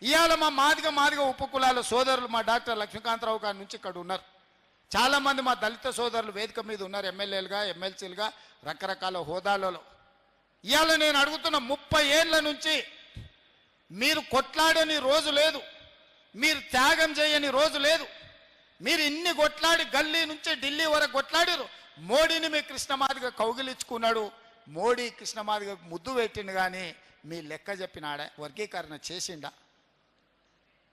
ఇవాళ మా మాదిగ ఉపకులాల సోదరులు మా డాక్టర్ లక్ష్మీకాంతరావు గారి నుంచి ఇక్కడ ఉన్నారు. చాలామంది మా దళిత సోదరులు వేదిక మీద ఉన్నారు, ఎమ్మెల్యేలుగా ఎమ్మెల్సీలుగా రకరకాల హోదాలలో. ఇవాళ నేను అడుగుతున్న 30 ఏళ్ళ నుంచి మీరు కొట్లాడని రోజు లేదు, మీరు త్యాగం చేయని రోజు లేదు. మీరు ఇన్ని కొట్లాడి గల్లీ నుంచి ఢిల్లీ వరకు కొట్లాడారు. మోడీని మీ కృష్ణమాదిగ కౌగిలించుకున్నాడు, మోడీ కృష్ణమాదిగ ముద్దు పెట్టిండు, కానీ మీ లెక్క చెప్పినాడ వర్గీకరణ చేసిండా?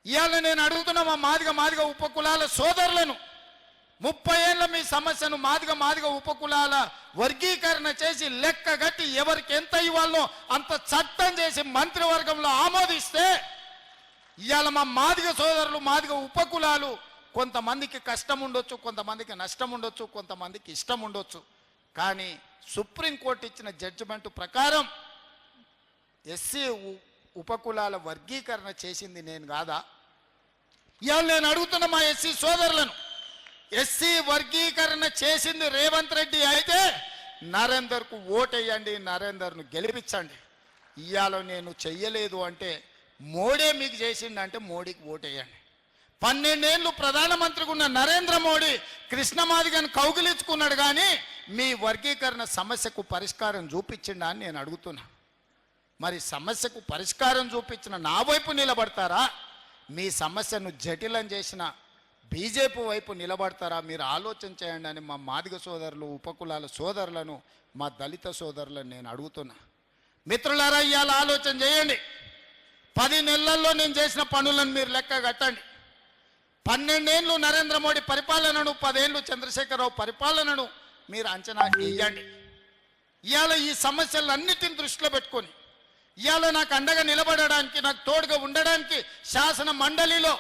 ఇవాళ నేను అడుగుతున్న మా మాదిగ ఉపకులాల సోదరులను, 30 ఏళ్ళ మీ సమస్యను మాదిగ ఉపకులాల వర్గీకరణ చేసి లెక్క గట్టి ఎవరికి ఎంత ఇవ్వాలో అంత చట్టం చేసి మంత్రివర్గంలో ఆమోదిస్తే ఇవాళ మా మాదిగ సోదరులు మాదిగ ఉపకులాలు కొంతమందికి కష్టం ఉండొచ్చు, కొంతమందికి నష్టం ఉండొచ్చు, కొంతమందికి ఇష్టం ఉండొచ్చు, కానీ సుప్రీంకోర్టు ఇచ్చిన జడ్జిమెంట్ ప్రకారం ఎస్సీ ఉపకులాల వర్గీకరణ చేసింది నేను కాదా? ఇవాళ నేను అడుగుతున్న మా ఎస్సీ సోదరులను, ఎస్సీ వర్గీకరణ చేసింది రేవంత్ రెడ్డి అయితే నరేందర్కు ఓటేయండి, నరేందర్ను గెలిపించండి. ఇవాళ నేను చెయ్యలేదు అంటే మోడీ మీకు చేసిండంటే మోడీకి ఓటేయండి. 12 ఏళ్ళు ప్రధానమంత్రిగా ఉన్న నరేంద్ర మోడీ కృష్ణమాదిగను కౌగిలించుకున్నాడు, కానీ మీ వర్గీకరణ సమస్యకు పరిష్కారం చూపించిండా అని నేను అడుగుతున్నా. మరి సమస్యకు పరిష్కారం చూపించిన నా వైపు నిలబడతారా, మీ సమస్యను జటిలం చేసిన బీజేపీ వైపు నిలబడతారా? మీరు ఆలోచన చేయండి అని మా మాదిగ సోదరులు ఉపకులాల సోదరులను మా దళిత సోదరులను నేను అడుగుతున్నా. మిత్రులారా, ఇవాళ ఆలోచన చేయండి. 10 నెలల్లో నేను చేసిన పనులను మీరు లెక్క కట్టండి. 12 ఏళ్ళు నరేంద్ర మోడీ పరిపాలనను, 10 ఏళ్ళు చంద్రశేఖరరావు పరిపాలనను మీరు అంచనా వేయండి. ఇవాళ ఈ సమస్యలన్నిటిని దృష్టిలో పెట్టుకొని ఇవాళ నాకు అండగా నిలబడడానికి, నాకు తోడుగా ఉండడానికి శాసన మండలిలో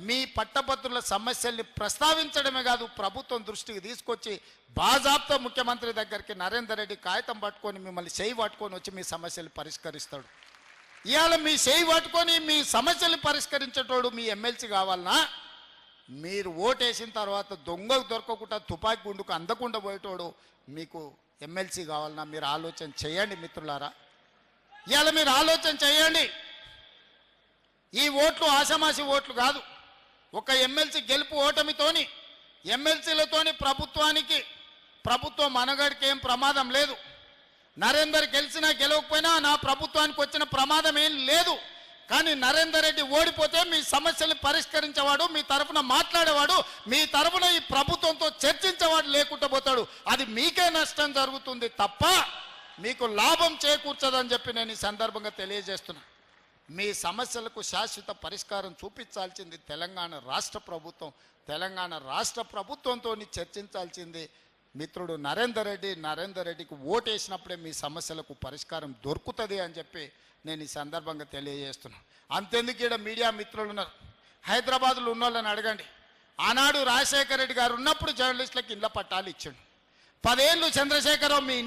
మీ పట్టభద్రుల సమస్యల్ని ప్రస్తావించడమే కాదు, ప్రభుత్వం దృష్టికి తీసుకొచ్చి బాజాబ్తా ముఖ్యమంత్రి దగ్గరికి నరేందర్ రెడ్డి కాగితం పట్టుకొని మిమ్మల్ని చేయి పట్టుకొని వచ్చి మీ సమస్యలు పరిష్కరిస్తాడు. ఇవాళ మీ చేయి పట్టుకొని మీ సమస్యలు పరిష్కరించేటోడు మీ ఎమ్మెల్సీ కావాలన్నా, మీరు ఓటేసిన తర్వాత దొంగకు దొరకకుండా తుపాకీ గుండుకు అందకుండా పోయేటోడు మీకు ఎమ్మెల్సీ కావాలన్నా? మీరు ఆలోచన చేయండి మిత్రులారా. ఇవాళ మీరు ఆలోచన చేయండి. ఈ ఓట్లు ఆషామాషి ఓట్లు కాదు. ఒక ఎమ్మెల్సీ గెలుపు ఓటమితోని, ఎమ్మెల్సీలతోని ప్రభుత్వం మనగడికి ఏం ప్రమాదం లేదు. నరేందర్ గెలిచినా గెలవకపోయినా నా ప్రభుత్వానికి వచ్చిన ప్రమాదం ఏం లేదు. కానీ నరేందర్ రెడ్డి ఓడిపోతే మీ సమస్యల్ని పరిష్కరించేవాడు, మీ తరఫున మాట్లాడేవాడు, మీ తరఫున ఈ ప్రభుత్వంతో చర్చించేవాడు లేకుండా పోతాడు. అది మీకే నష్టం జరుగుతుంది తప్ప మీకు లాభం చేకూర్చదని చెప్పి నేను ఈ సందర్భంగా తెలియజేస్తున్నా. మీ సమస్యలకు శాశ్వత పరిష్కారం చూపించాల్సింది తెలంగాణ రాష్ట్ర ప్రభుత్వం. తెలంగాణ రాష్ట్ర ప్రభుత్వంతో చర్చించాల్సింది మిత్రుడు నరేందర్ రెడ్డికి ఓటేసినప్పుడే మీ సమస్యలకు పరిష్కారం దొరుకుతుంది అని చెప్పి నేను ఈ సందర్భంగా తెలియజేస్తున్నా. అంతెందుకు ఇక్కడ మీడియా మిత్రులు ఉన్నారు, హైదరాబాద్లో ఉన్న వాళ్ళని అడగండి. ఆనాడు రాజశేఖర రెడ్డి గారు ఉన్నప్పుడు జర్నలిస్టులకు ఇళ్ల పట్టాలు ఇచ్చాడు. 10 ఏళ్ళు చంద్రశేఖరరావు మీ